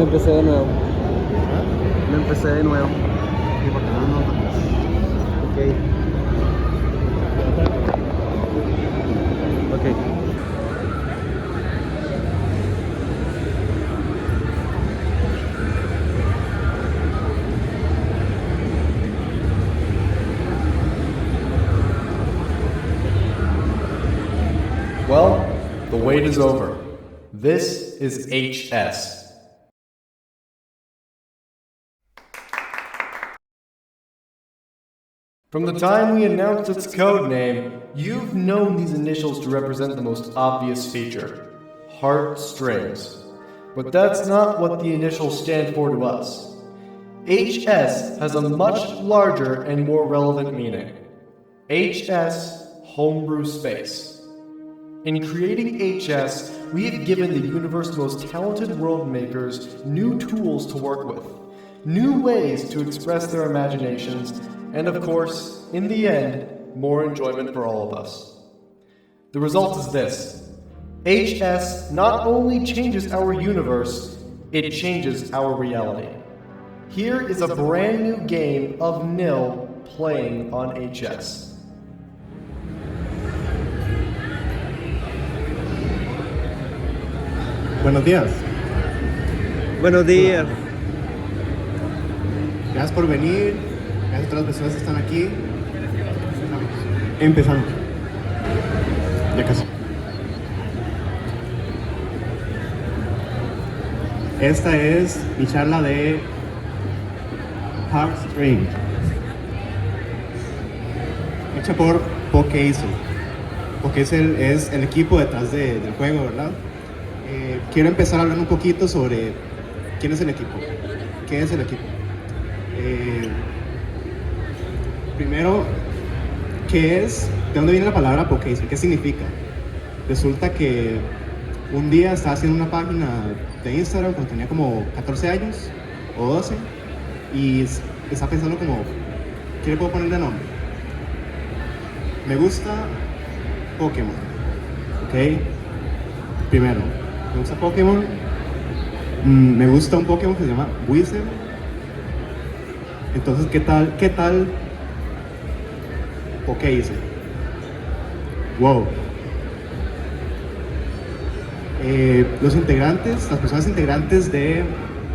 Lo empecé de nuevo. Lo empecé de nuevo. ¿Y por qué no lo notas? Ok. Ok. Well, the wait is over. This is HS. From the time we announced its code name, you've known these initials to represent the most obvious feature: heartstrings. But that's not what the initials stand for to us. HS has a much larger and more relevant meaning. HS Homebrew Space. In creating HS, we have given the universe's most talented world makers new tools to work with, new ways to express their imaginations, and of course, in the end, more enjoyment for all of us. The result is this: HS not only changes our universe, it changes our reality. Here is a brand new game of nil playing on HS. Buenos días. Buenos días. Gracias por venir. Gracias a todas las personas que están aquí. Empezamos. Ya casi. Esta es mi charla de Heartstring, hecha por Pokeisel. Pokeisel es el equipo detrás del juego, ¿verdad? Quiero empezar a hablar un poquito sobre quién es el equipo, qué es el equipo. Primero, ¿qué es? ¿De dónde viene la palabra Pokeisel? ¿Qué significa? Resulta que un día estaba haciendo una página de Instagram cuando tenía como 14 años o 12 y estaba pensando como, ¿qué le puedo poner de nombre? Me gusta Pokémon, ¿ok? Primero, me gusta Pokémon, me gusta un Pokémon que se llama Whistle. Entonces, ¿qué tal Pokeisel? Wow. Los integrantes, las personas integrantes de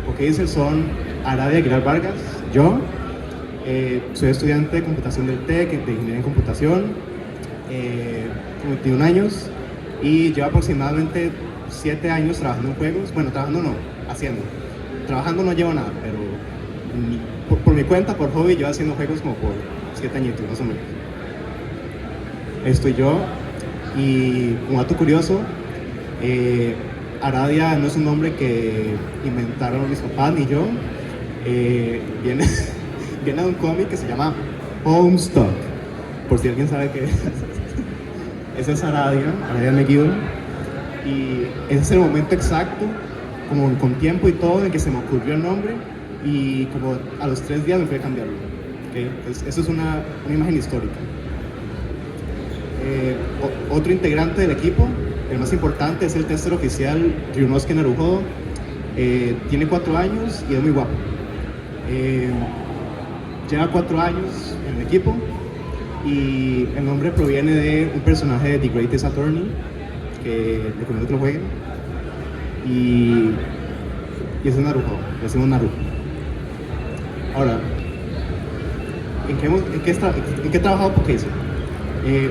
Pokeisel son Aradia Aguilar Vargas, yo, soy estudiante de computación del TEC, de ingeniería en computación, tengo 21 años y llevo aproximadamente 7 años trabajando en juegos. Bueno, trabajando no, haciendo. Trabajando no llevo nada, pero por mi cuenta, por hobby, llevo haciendo juegos como por 7 añitos, más o menos. Estoy yo, y como dato curioso, Aradia no es un nombre que inventaron mis papás ni yo. Viene de un cómic que se llama Homestuck, por si alguien sabe qué es. Esa es Aradia Meguido, y ese es el momento exacto, como con tiempo y todo, en que se me ocurrió el nombre, y como a los 3 días me fui a cambiarlo. ¿Okay? Entonces, eso es una imagen histórica. Otro integrante del equipo, el más importante, es el tester oficial Ryunosuke Naruhodo. Tiene 4 años y es muy guapo. Lleva 4 años en el equipo y el nombre proviene de un personaje de The Greatest Attorney que recomiendo que lo jueguen, y ese es Naruhodo, le decimos Naruto. Ahora, ¿en qué he trabajado Pokeisel?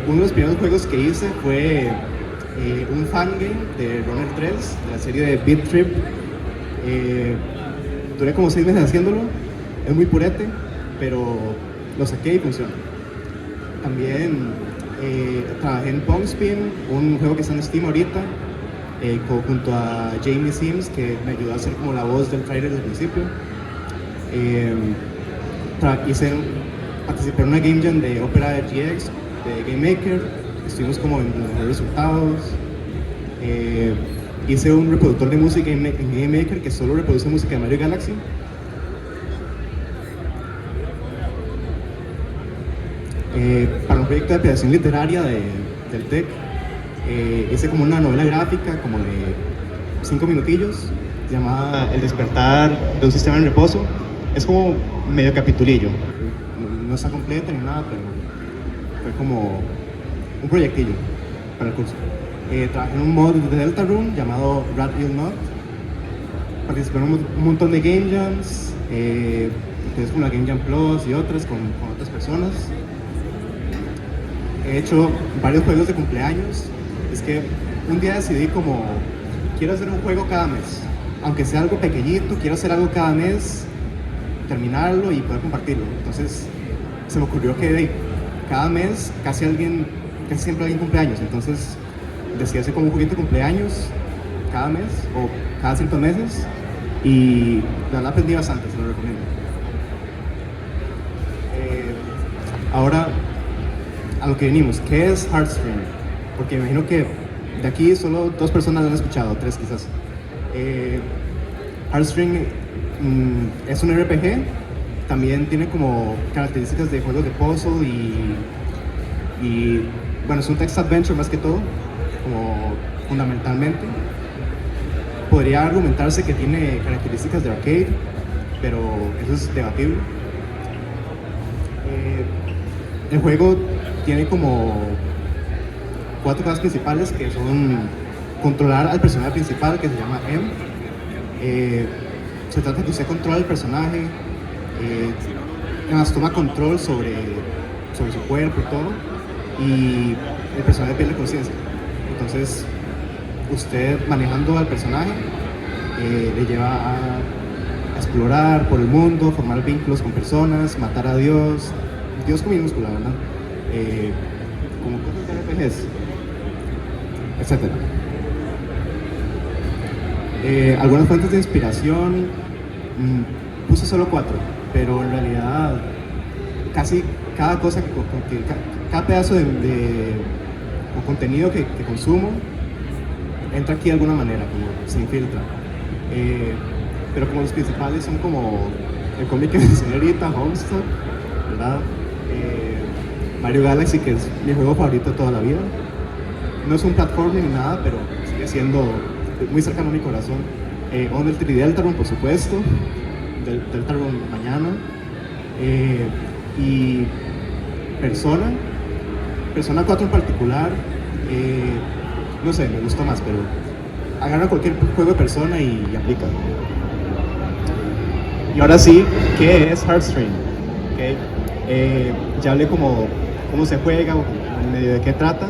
Uno de los primeros juegos que hice fue un fangame de Runner 3, de la serie de Beat Trip. Duré como 6 meses haciéndolo, es muy purete, pero lo saqué y funciona. También trabajé en Pongspin, un juego que está en Steam ahorita, junto a Jamie Sims, que me ayudó a hacer como la voz del trailer del principio. Participé en una game jam de Opera GX, de Game Maker, estuvimos como en los mejores resultados. Hice un reproductor de música en Game Maker que solo reproduce música de Mario Galaxy. Para un proyecto de creación literaria del TEC, hice como una novela gráfica como de 5 minutillos, se llama El despertar de un sistema en reposo. Es como medio capitulillo, no está completa ni nada, pero fue como un proyectillo para el curso. Trabajé en un mod de Deltarune llamado Rat Hill Mod. Participé en un montón de game jams, entonces con la Game Jam Plus y otras con otras personas. He hecho varios juegos de cumpleaños. Es que un día decidí como, quiero hacer un juego cada mes. Aunque sea algo pequeñito, quiero hacer algo cada mes, terminarlo y poder compartirlo. Entonces se me ocurrió que cada mes casi siempre alguien cumpleaños. Entonces decidí hacer como un juguete de cumpleaños cada mes o cada ciertos meses. Y la verdad aprendí bastante, se lo recomiendo. Ahora, a lo que venimos, ¿qué es Heartstring? Porque me imagino que de aquí solo 2 personas lo han escuchado, 3 quizás. Heartstring es un RPG, también tiene como características de juegos de puzzle y bueno, es un text adventure más que todo, como fundamentalmente. Podría argumentarse que tiene características de arcade, pero eso es debatible. El juego tiene como 4 cosas principales que son controlar al personaje principal que se llama M. Se trata de que usted controla al personaje, además toma control sobre su cuerpo y todo, y el personaje pierde conciencia. Entonces usted manejando al personaje le lleva a explorar por el mundo, formar vínculos con personas, matar a Dios con minúscula, ¿verdad? Como cosas de RPGs, etc. Algunas fuentes de inspiración, puse solo 4, pero en realidad casi cada cosa, cada pedazo de contenido que consumo entra aquí de alguna manera, como se infiltra. Pero como los principales son como el cómic que mencioné ahorita, Homestead, ¿verdad? Mario Galaxy, que es mi juego favorito de toda la vida. No es un platformer ni nada, pero sigue siendo muy cercano a mi corazón. Undertale y Deltarune, por supuesto. Deltarune mañana. Y Persona 4 en particular. No sé, me gusta más, pero agarra cualquier juego de Persona y aplica. Y ahora sí, ¿qué es Heartstring? Okay. Ya hablé como cómo se juega, en medio de qué trata,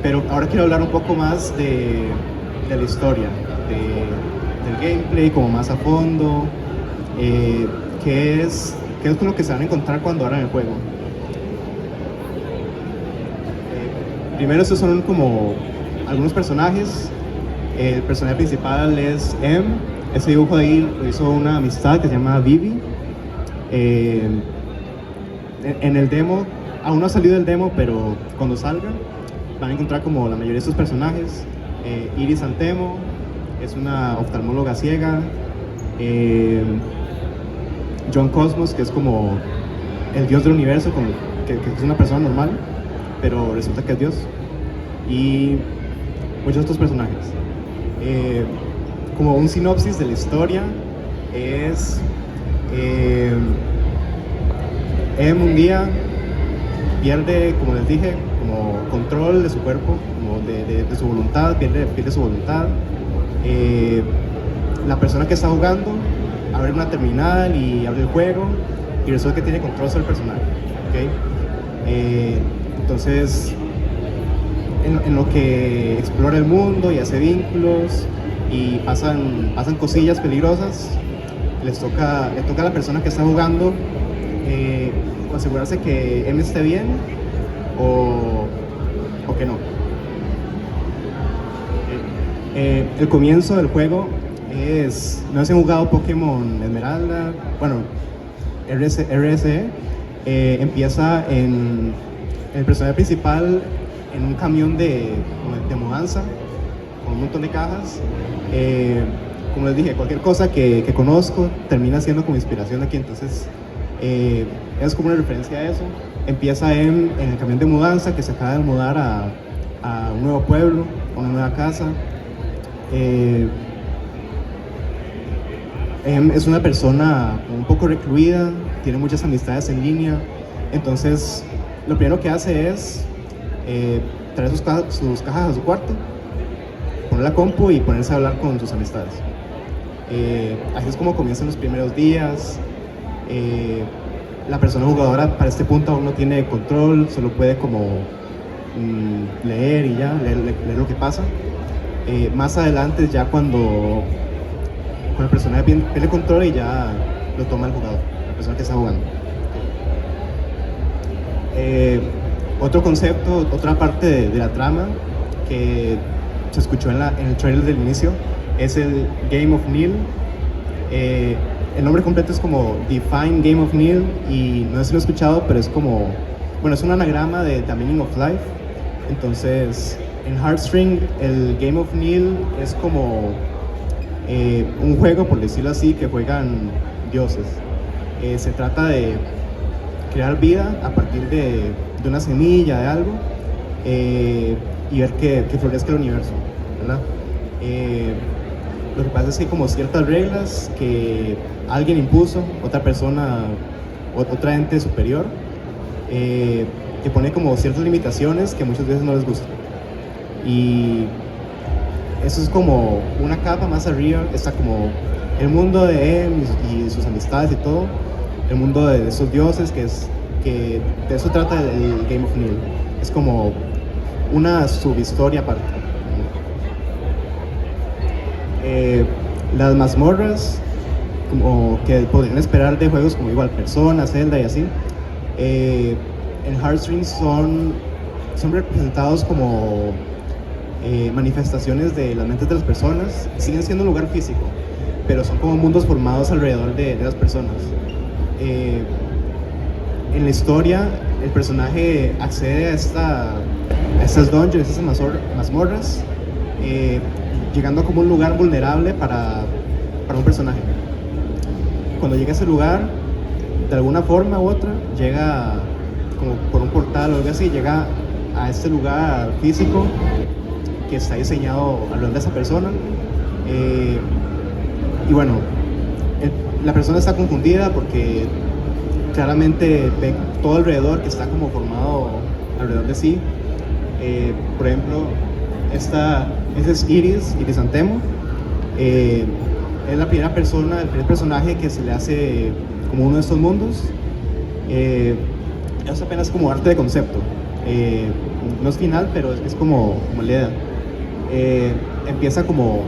pero ahora quiero hablar un poco más de la historia, del gameplay, como más a fondo, qué es con lo que se van a encontrar cuando abran el juego. Primero, estos son como algunos personajes. El personaje principal es M. Ese dibujo de ahí lo hizo una amistad que se llama Vivi. En el demo, aún no ha salido el demo, pero cuando salga van a encontrar como la mayoría de estos personajes. Iris Antemo es una oftalmóloga ciega. John Cosmos, que es como el dios del universo, que es una persona normal, pero resulta que es Dios. Y muchos otros personajes. Como un sinopsis de la historia es un día pierde, como les dije, como control de su cuerpo, como de su voluntad, pierde su voluntad. La persona que está jugando abre una terminal y abre el juego y resulta que tiene control sobre el personaje, ¿okay? Entonces en lo que explora el mundo y hace vínculos y pasan cosillas peligrosas, le toca a la persona que está jugando asegurarse que M esté bien o que no. El comienzo del juego no sé si han jugado Pokémon Esmeralda, bueno, RSE, empieza en el personaje principal en un camión de mudanza con un montón de cajas. Como les dije, cualquier cosa que conozco termina siendo como inspiración aquí, entonces es como una referencia a eso. Empieza en el camión de mudanza, que se acaba de mudar a un nuevo pueblo, a una nueva casa. Eh, es una persona un poco recluida, tiene muchas amistades en línea, entonces lo primero que hace es traer sus cajas a su cuarto, poner la compu y ponerse a hablar con sus amistades. Así es como comienzan los primeros días. La persona jugadora para este punto aún no tiene control, solo puede como leer y ya, leer lo que pasa. Más adelante ya cuando el personaje pierde control y ya lo toma el jugador, la persona que está jugando. Otro concepto, otra parte de la trama que se escuchó en el trailer del inicio es el Game of Neil. El nombre completo es como Define Game of Neil y no sé si lo he escuchado, pero es como, bueno, es un anagrama de The Meaning of Life. Entonces, en Heartstring, el Game of Neil es como un juego, por decirlo así, que juegan dioses. Se trata de crear vida a partir de una semilla, de algo, y ver que florezca el universo, ¿verdad? Lo que pasa es que hay como ciertas reglas que alguien impuso, otra persona, otra ente superior, que pone como ciertas limitaciones que muchas veces no les gustan. Y eso es como una capa más arriba, está como el mundo de él y sus amistades y todo, el mundo de esos dioses, que de eso trata el Game of Neil. Es como una subhistoria aparte. Las mazmorras, como que podrían esperar de juegos como igual Persona, Zelda y así, en Heartstring son representados como manifestaciones de las mentes de las personas. Siguen siendo un lugar físico, pero son como mundos formados alrededor de las personas. En la historia, el personaje accede a estas dungeons, a estas mazmorras, llegando como un lugar vulnerable para un personaje. Cuando llega a ese lugar, de alguna forma u otra, llega como por un portal o algo así, llega a este lugar físico que está diseñado alrededor de esa persona. Y bueno, la persona está confundida porque claramente ve todo alrededor que está como formado alrededor de sí. Por ejemplo, ese es Iris Antemo. Es la primera persona, el primer personaje que se le hace como uno de estos mundos. Es apenas como arte de concepto. No es final, pero es como la idea. Empieza como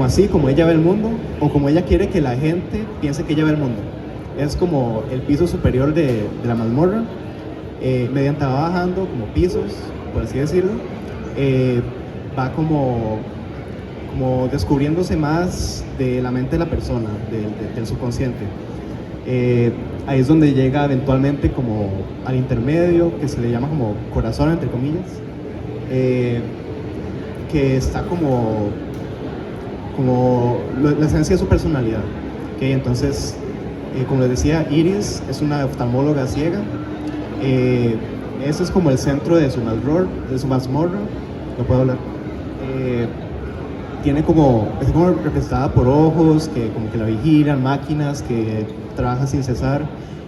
así, como ella ve el mundo, o como ella quiere que la gente piense que ella ve el mundo. Es como el piso superior de la mazmorra. Mediante va bajando como pisos, por así decirlo, va como descubriéndose más de la mente de la persona, del subconsciente. Ahí es donde llega eventualmente como al intermedio, que se le llama como corazón, entre comillas, que está como la esencia de su personalidad. ¿Okay? Entonces, como les decía, Iris es una oftalmóloga ciega. Ese es como el centro de su mazmorra, no puedo hablar. Es como representada por ojos que como que la vigilan, máquinas que trabajan sin cesar.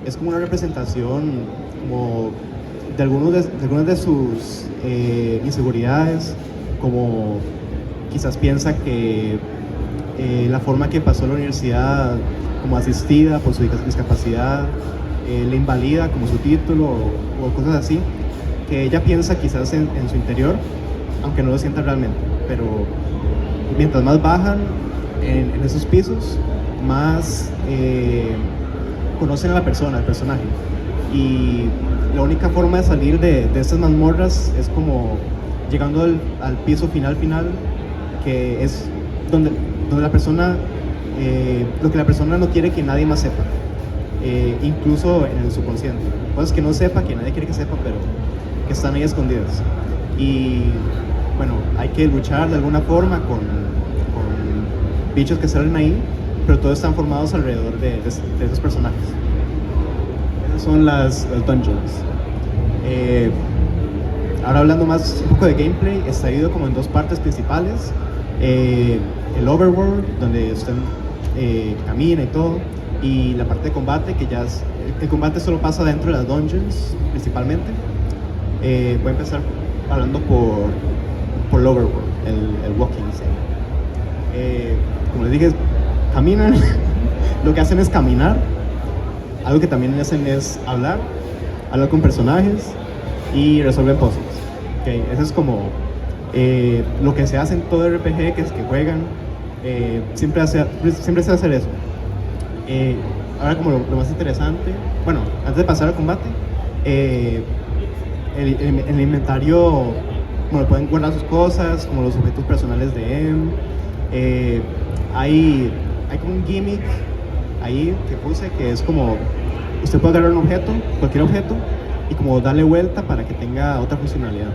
Es como una representación como de algunas de sus inseguridades, como quizás piensa que la forma que pasó a la universidad como asistida por su discapacidad le invalida como su título o cosas así, que ella piensa quizás en su interior, aunque no lo sienta realmente. Pero mientras más bajan en esos pisos, más conocen a la persona, al personaje. Y la única forma de salir de estas mazmorras es como llegando al piso final, que es donde la persona, lo que la persona no quiere que nadie más sepa, incluso en el subconsciente. Cosas que no sepa, que nadie quiere que sepa, pero que están ahí escondidas. Y bueno, hay que luchar de alguna forma con bichos que salen ahí, pero todos están formados alrededor de esos personajes. Esas son las dungeons. Ahora hablando más un poco de gameplay, está dividido como en dos partes principales. el overworld, donde usted camina y todo, y la parte de combate, que ya es, el combate solo pasa dentro de las dungeons, principalmente. Voy a empezar hablando por el overworld, el walking sim. Como les dije, caminan, lo que hacen es caminar, algo que también hacen es hablar con personajes y resolver puzzles. Okay, eso es como lo que se hace en todo RPG que es que juegan, siempre se hace eso. Ahora como lo más interesante, bueno, antes de pasar al combate, el inventario, bueno, pueden guardar sus cosas, como los objetos personales de M. Hay como un gimmick ahí que puse que es como, usted puede agarrar un objeto, cualquier objeto, y como darle vuelta para que tenga otra funcionalidad.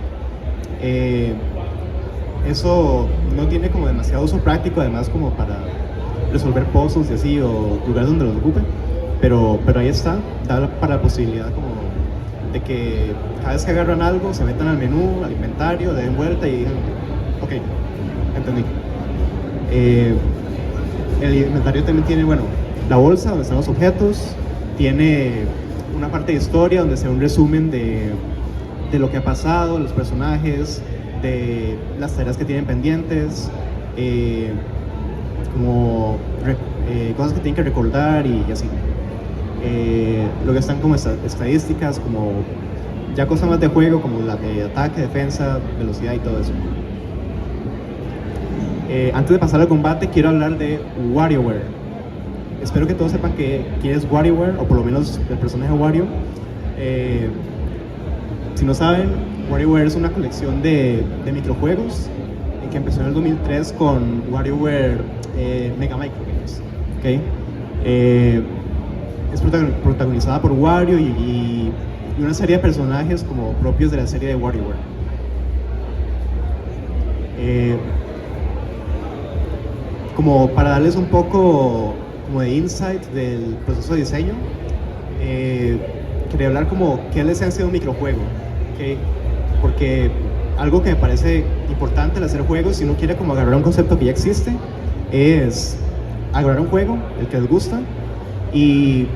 Eso no tiene como demasiado uso práctico, además como para resolver puzzles y así, o lugares donde los ocupen, pero ahí está, da para la posibilidad como de que cada vez que agarran algo se metan al menú, al inventario, den vuelta y digan, ok, entendí. El inventario también tiene, bueno, la bolsa donde están los objetos, tiene una parte de historia donde se ve un resumen de lo que ha pasado, los personajes, de las tareas que tienen pendientes, como cosas que tienen que recordar y así. Lo que están como estadísticas, como ya cosas más de juego, como la de ataque, defensa, velocidad y todo eso. Antes de pasar al combate, quiero hablar de WarioWare. Espero que todos sepan quién es WarioWare, o por lo menos el personaje Wario. Si no saben, WarioWare es una colección de microjuegos que empezó en el 2003 con WarioWare Mega Microgames. ¿Okay? Es protagonizada por Wario y una serie de personajes como propios de la serie de WarioWare. Como para darles un poco como de insight del proceso de diseño, quería hablar como qué es la esencia de un microjuego, ¿okay? Porque algo que me parece importante al hacer juegos, si uno quiere como agarrar un concepto que ya existe, es agarrar un juego, el que les gusta, y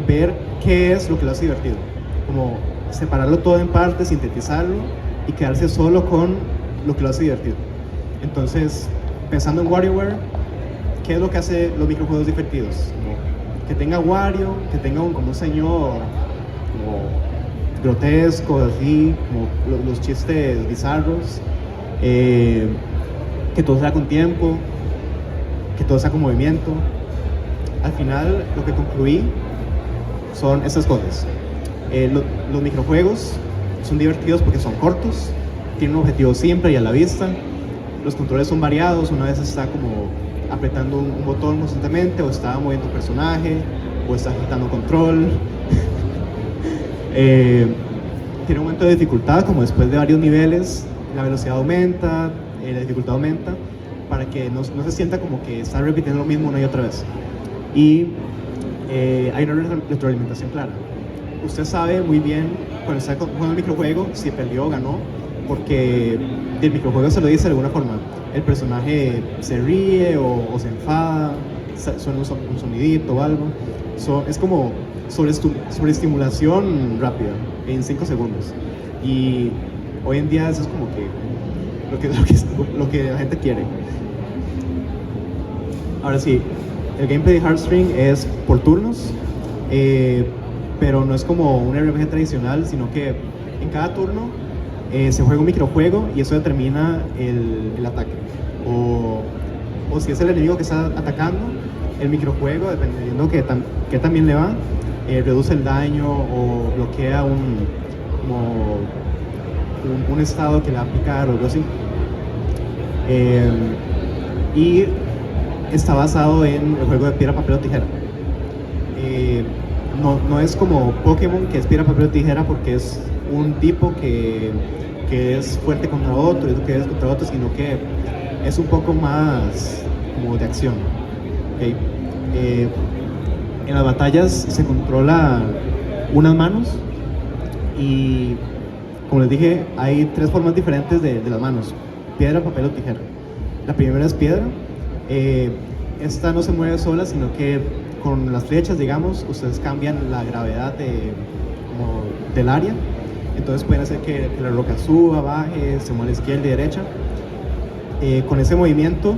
ver qué es lo que lo hace divertido, como separarlo todo en partes, sintetizarlo y quedarse solo con lo que lo hace divertido. Entonces, pensando en WarioWare, ¿qué es lo que hace los microjuegos divertidos? Como que tenga Wario, que tenga como un señor como grotesco, así, como los chistes bizarros, que todo sea con tiempo, que todo sea con movimiento. Al final, lo que concluí son estas cosas. Los microjuegos son divertidos porque son cortos, tienen un objetivo siempre y a la vista. Los controles son variados, una vez está como apretando un botón constantemente, o está moviendo un personaje, o está agitando control. Tiene un momento de dificultad, como después de varios niveles, la velocidad aumenta, la dificultad aumenta, para que no se sienta como que está repitiendo lo mismo una y otra vez. Y hay una retroalimentación clara. Usted sabe muy bien cuando está jugando el microjuego si perdió o ganó, porque el microjuego se lo dice de alguna forma. El personaje se ríe o se enfada, suena un sonidito o algo. Es como sobreestimulación rápida, en 5 segundos. Y hoy en día eso es como que lo que la gente quiere. Ahora sí, el gameplay de Heartstring es por turnos, pero no es como un RPG tradicional, sino que en cada turno se juega un microjuego y eso determina el ataque. O si es el enemigo que está atacando, el microjuego, dependiendo que también le va, reduce el daño o bloquea un estado que le va a aplicar o algo así. Y está basado en el juego de piedra, papel o tijera. No es como Pokémon, que es piedra, papel o tijera, porque es un tipo que es fuerte contra otro, y otro que es contra otro, sino que es un poco más como de acción. ¿Okay? En las batallas se controla unas manos y, como les dije, hay 3 formas diferentes de las manos: piedra, papel o tijera. La primera es piedra. Esta no se mueve sola, sino que con las flechas, digamos, ustedes cambian la gravedad del área. Entonces pueden hacer que la roca suba, baje, se mueva a la izquierda y derecha. Con ese movimiento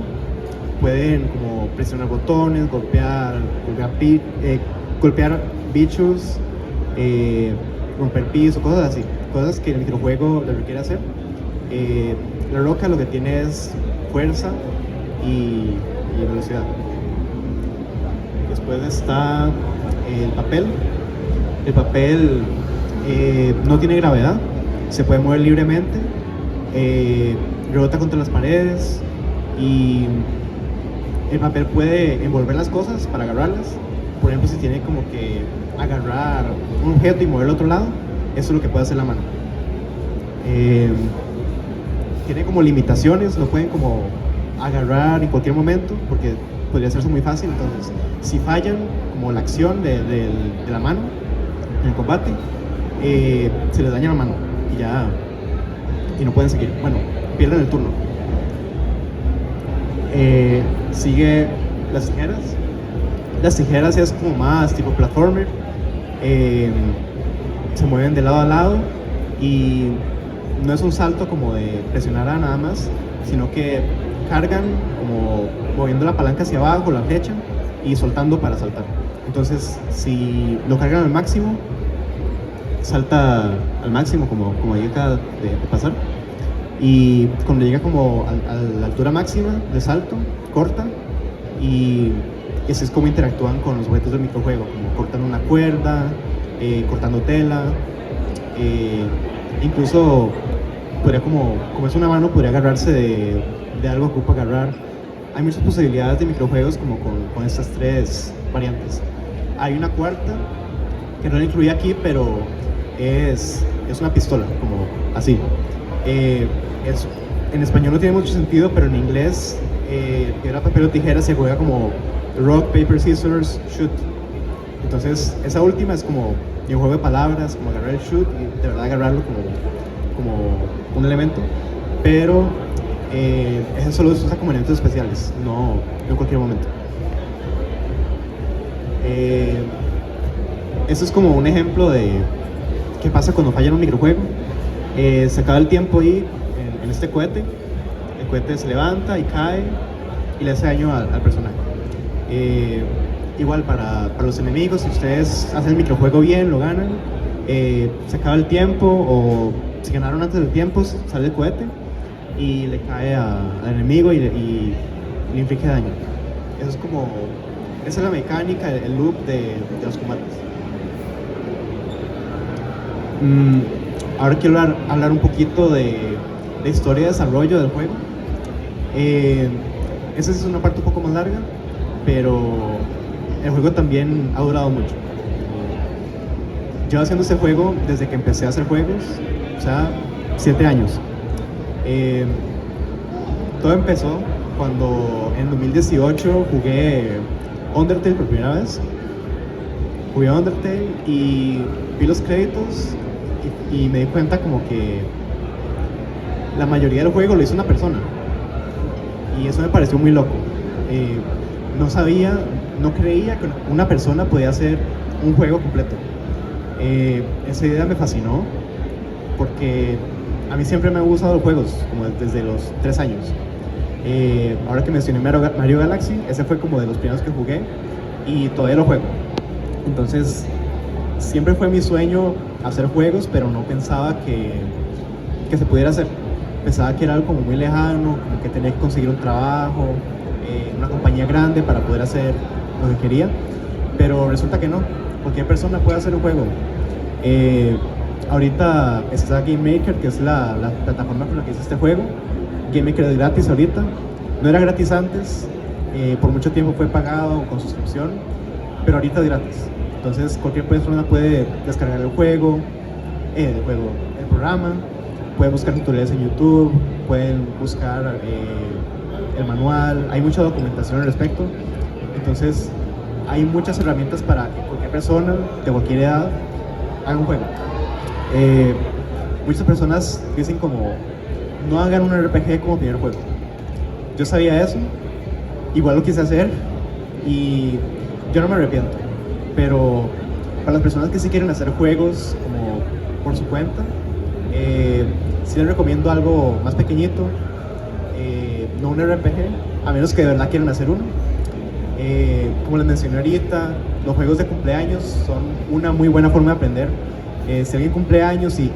pueden como presionar botones, golpear bichos, romper piso, cosas así, cosas que el microjuego le requiere hacer. La roca lo que tiene es fuerza y velocidad. Después está el papel. El papel no tiene gravedad, se puede mover libremente, rebota contra las paredes y el papel puede envolver las cosas para agarrarlas. Por ejemplo, si tiene como que agarrar un objeto y moverlo al otro lado, eso es lo que puede hacer la mano. Tiene como limitaciones, no pueden como agarrar en cualquier momento porque podría hacerse muy fácil. Entonces, si fallan como la acción de la mano en el combate, se les daña la mano y no pueden seguir. Bueno, pierden el turno. Sigue las tijeras. Las tijeras es como más tipo platformer. Se mueven de lado a lado y no es un salto como de presionar a nada más, sino que cargan como moviendo la palanca hacia abajo, la flecha, y soltando para saltar. Entonces, si lo cargan al máximo, salta al máximo como llega de pasar. Y cuando llega como a la altura máxima de salto, corta, y ese es como interactúan con los objetos del microjuego, como cortan una cuerda, cortando tela, incluso podría como es una mano, podría agarrarse de algo que ocupa agarrar. Hay muchas posibilidades de microjuegos como con estas tres variantes. Hay una cuarta que no la incluí aquí, pero es una pistola, como así. En español no tiene mucho sentido, pero en inglés piedra, papel o tijera se juega como rock, paper, scissors, shoot. Entonces esa última es como un juego de palabras, como agarrar el shoot y de verdad agarrarlo como un elemento, pero ese solo se usa como elementos especiales, no en cualquier momento. Eso es como un ejemplo de qué pasa cuando falla en un microjuego. Se acaba el tiempo ahí en este cohete. El cohete se levanta y cae y le hace daño al personaje. Igual para los enemigos, si ustedes hacen el microjuego bien, lo ganan, se acaba el tiempo, o si ganaron antes del tiempo, sale el cohete y le cae al enemigo y le inflige daño. Esa es la mecánica, el loop de los combates. Ahora quiero hablar un poquito de historia de desarrollo del juego. Esa es una parte un poco más larga, pero el juego también ha durado mucho. Llevo haciendo este juego desde que empecé a hacer juegos, o sea, 7 años. Todo empezó cuando en 2018 jugué Undertale por primera vez. Jugué Undertale y vi los créditos y me di cuenta como que la mayoría del juego lo hizo una persona. Y eso me pareció muy loco. No creía que una persona podía hacer un juego completo. Esa idea me fascinó porque a mí siempre me han gustado los juegos, como desde los 3 años. Ahora que mencioné Mario Galaxy, ese fue como de los primeros que jugué y todavía lo juego. Entonces, siempre fue mi sueño hacer juegos, pero no pensaba que se pudiera hacer. Pensaba que era algo como muy lejano, como que tenía que conseguir un trabajo, una compañía grande para poder hacer lo que quería, pero resulta que no, cualquier persona puede hacer un juego. Ahorita está Game Maker, que es la plataforma con la que hice este juego. Game Maker es gratis ahorita, no era gratis antes, por mucho tiempo fue pagado con suscripción, pero ahorita es gratis. Entonces cualquier persona puede descargar el programa, pueden buscar tutoriales en YouTube, pueden buscar el manual, hay mucha documentación al respecto. Entonces hay muchas herramientas para que cualquier persona de cualquier edad haga un juego. Muchas personas dicen como no hagan un RPG como primer juego. yo sabía eso, igual lo quise hacer y yo no me arrepiento, pero para las personas que sí quieren hacer juegos como por su cuenta, sí les recomiendo algo más pequeñito, no un RPG, a menos que de verdad quieran hacer uno. Como les mencioné ahorita, los juegos de cumpleaños son una muy buena forma de aprender. Si alguien cumple años y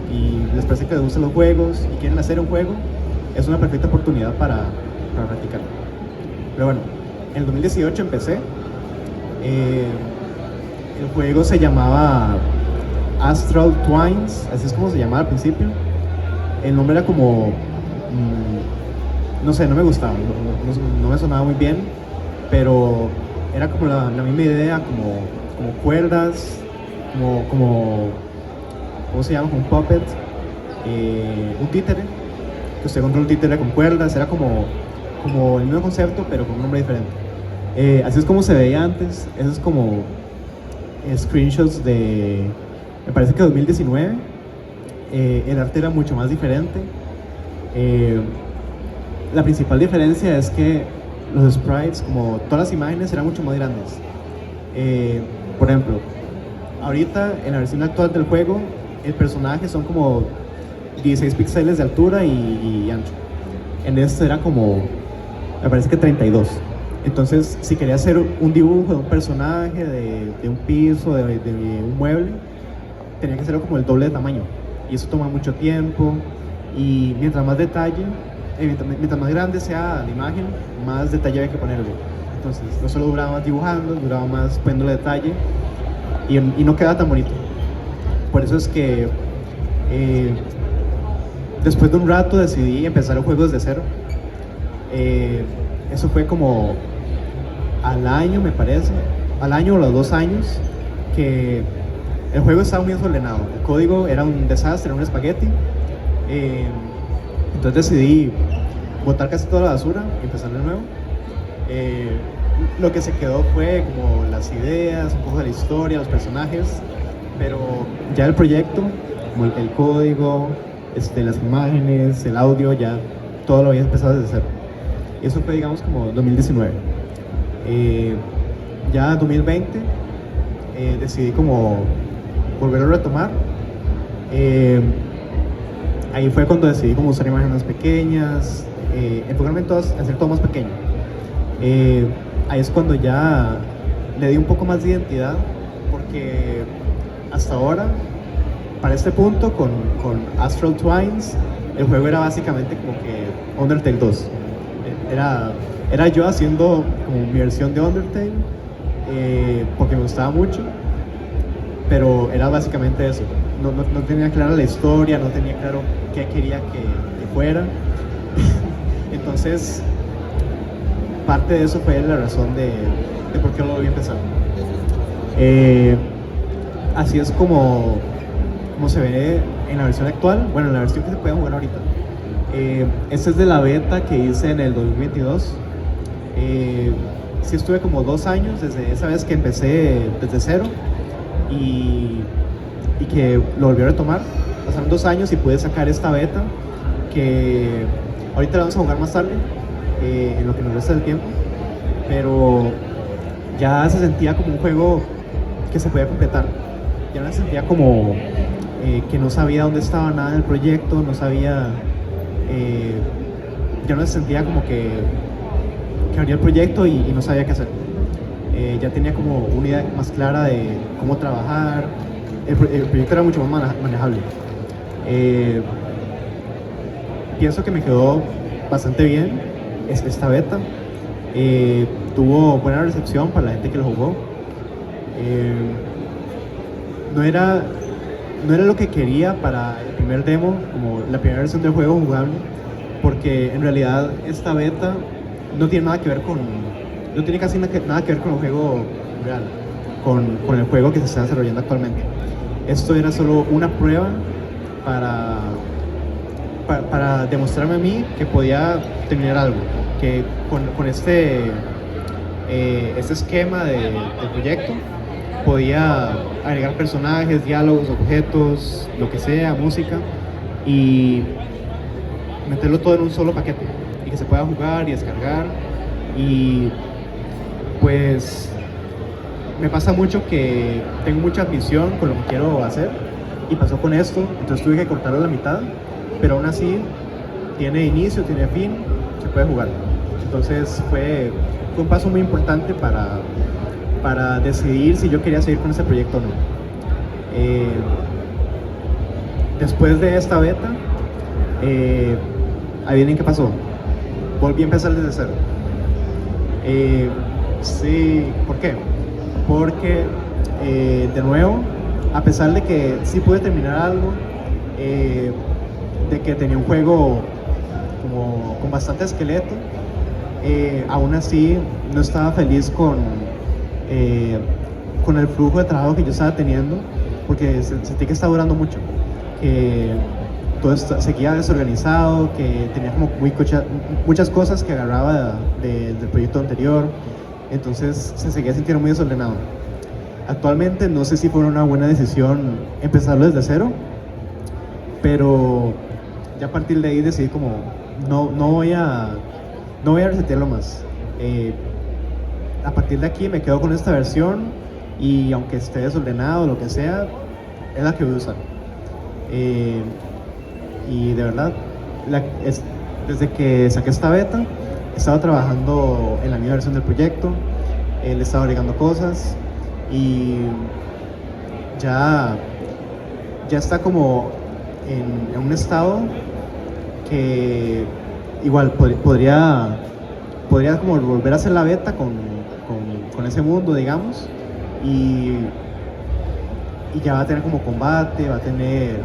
les parece que les gustan los juegos y quieren hacer un juego, es una perfecta oportunidad para practicar. Pero bueno, en el 2018 empecé. El juego se llamaba Astral Twins, así es como se llamaba al principio. El nombre era como, no sé, no me gustaba, no me sonaba muy bien, pero era como la misma idea, como cuerdas, ¿cómo se llama? Como un puppet, un títere, que usted controla un títere con cuerdas, era como el mismo concepto, pero con un nombre diferente. Así es como se veía antes, eso es como screenshots de, me parece que 2019, el arte era mucho más diferente. La principal diferencia es que los sprites, como todas las imágenes, eran mucho más grandes. Por ejemplo, ahorita en la versión actual del juego, el personaje son como 16 píxeles de altura y ancho. En este era como, me parece que 32. Entonces, si quería hacer un dibujo de un personaje, de un piso, de un mueble, tenía que hacerlo como el doble de tamaño. Y eso toma mucho tiempo. Y mientras más detalle, mientras más grande sea la imagen, más detalle hay que ponerle. Entonces, no solo duraba más dibujando, duraba más poniéndole detalle y no queda tan bonito. Por eso es que después de un rato decidí empezar el juego desde cero. Eso fue como al año, me parece, al año o los 2 años, que el juego estaba muy desordenado. El código era un desastre, era un espagueti. Entonces decidí botar casi toda la basura y empezar de nuevo. Lo que se quedó fue como las ideas, un poco de la historia, los personajes, pero ya el proyecto, como el código, las imágenes, el audio, ya todo lo había empezado desde cero. Y eso fue, digamos, como 2019. Ya 2020 decidí como volver a retomar. Ahí fue cuando decidí como usar imágenes más pequeñas, enfocarme en hacer todo más pequeño. Ahí es cuando ya le di un poco más de identidad, porque hasta ahora, para este punto, con Astral Twins, el juego era básicamente como que Undertale 2. Era yo haciendo como mi versión de Undertale, porque me gustaba mucho, pero era básicamente eso. No tenía clara la historia, no tenía claro qué quería que fuera. Entonces, parte de eso fue la razón de por qué lo volví a empezar. Así es como se ve en la versión actual, bueno, en la versión que se puede jugar ahorita. Esta es de la beta que hice en el 2022. Sí estuve como 2 años desde esa vez que empecé desde cero y que lo volví a retomar. Pasaron 2 años y pude sacar esta beta que ahorita la vamos a jugar más tarde, en lo que nos resta del tiempo, pero ya se sentía como un juego que se podía completar. Ya no se sentía como que no sabía dónde estaba nada del proyecto, no sabía, ya no se sentía como que abría el proyecto y no sabía qué hacer. Ya tenía como una idea más clara de cómo trabajar. El proyecto era mucho más manejable. Pienso que me quedó bastante bien esta beta. Tuvo buena recepción para la gente que lo jugó. No era lo que quería para el primer demo, como la primera versión del juego jugable, porque en realidad esta beta no tiene nada que ver no tiene casi nada que ver con el juego real, con el juego que se está desarrollando actualmente. Esto era solo una prueba para demostrarme a mí que podía terminar algo, que con este esquema del proyecto podía agregar personajes, diálogos, objetos, lo que sea, música, y meterlo todo en un solo paquete y que se pueda jugar y descargar. Y pues me pasa mucho que tengo mucha ambición con lo que quiero hacer y pasó con esto, entonces tuve que cortarlo a la mitad, pero aún así tiene inicio, tiene fin, se puede jugar. Entonces fue un paso muy importante para decidir si yo quería seguir con ese proyecto o no. Después de esta beta, adivinen qué pasó. Volví a empezar desde cero. Sí, ¿por qué? Porque de nuevo, a pesar de que sí pude terminar algo, de que tenía un juego como con bastante esqueleto, aún así no estaba feliz con el flujo de trabajo que yo estaba teniendo, porque sentí que estaba durando mucho, que todo seguía desorganizado, que tenía como muchas cosas que agarraba del proyecto anterior, entonces se seguía sintiendo muy desordenado. Actualmente no sé si fue una buena decisión empezarlo desde cero, pero ya a partir de ahí decidí como no voy a resetearlo más. A partir de aquí me quedo con esta versión y aunque esté desordenado o lo que sea, es la que voy a usar. Y de verdad, desde que saqué esta beta, he estado trabajando en la nueva versión del proyecto, le he estado agregando cosas y ya está como en un estado que igual podría como volver a hacer la beta con ese mundo, digamos, y ya va a tener como combate, va a tener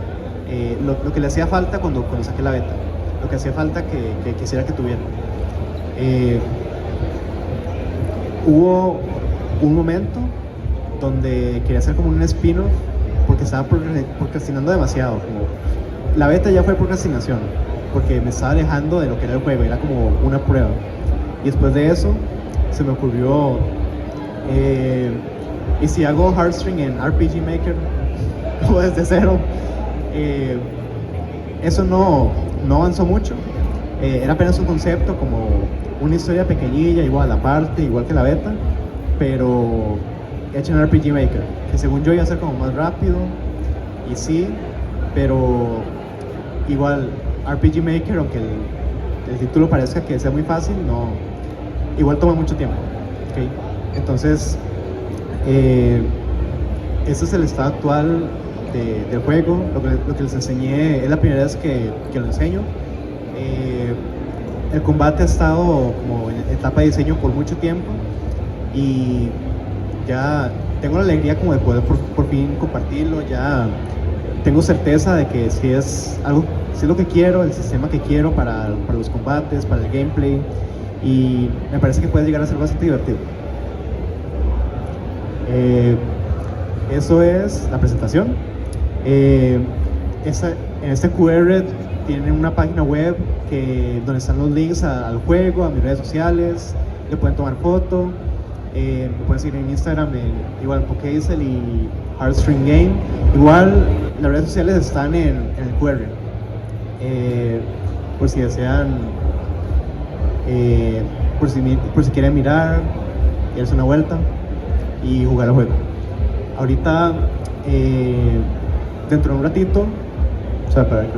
lo que le hacía falta cuando saqué la beta, lo que hacía falta que quisiera que tuviera. Hubo un momento donde quería hacer como un spin-off porque estaba procrastinando demasiado. Como la beta ya fue procrastinación porque me estaba alejando de lo que era el juego, era como una prueba. Y después de eso se me ocurrió, ¿y si hago Heartstring en RPG Maker o desde cero? Eso no avanzó mucho, era apenas un concepto, como una historia pequeñilla, igual aparte, igual que la beta, pero hecho en RPG Maker, que según yo iba a ser como más rápido, y sí, pero igual RPG Maker, aunque el título parezca que sea muy fácil, no, igual toma mucho tiempo, ¿okay? Entonces, este es el estado actual del juego. Lo que les enseñé es la primera vez que lo enseño. El combate ha estado como en etapa de diseño por mucho tiempo y ya tengo la alegría como de poder por fin compartirlo. Ya tengo certeza de que si es lo que quiero, el sistema que quiero para los combates, para el gameplay, y me parece que puede llegar a ser bastante divertido. Eso es la presentación. En este QR tienen una página web donde están los links al juego, a mis redes sociales, le pueden tomar foto, me pueden seguir en Instagram, igual Pokécel y Heartstring Game. Igual las redes sociales están en el QR, por si desean, por si quieren mirar, darse una vuelta y jugar al juego. Ahorita, dentro de un ratito, o sea, para ver qué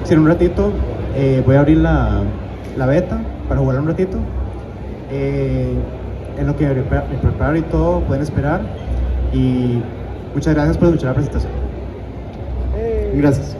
si en un ratito voy a abrir la beta para jugar un ratito. En lo que me preparo y todo, pueden esperar. Y muchas gracias por escuchar la presentación. Gracias.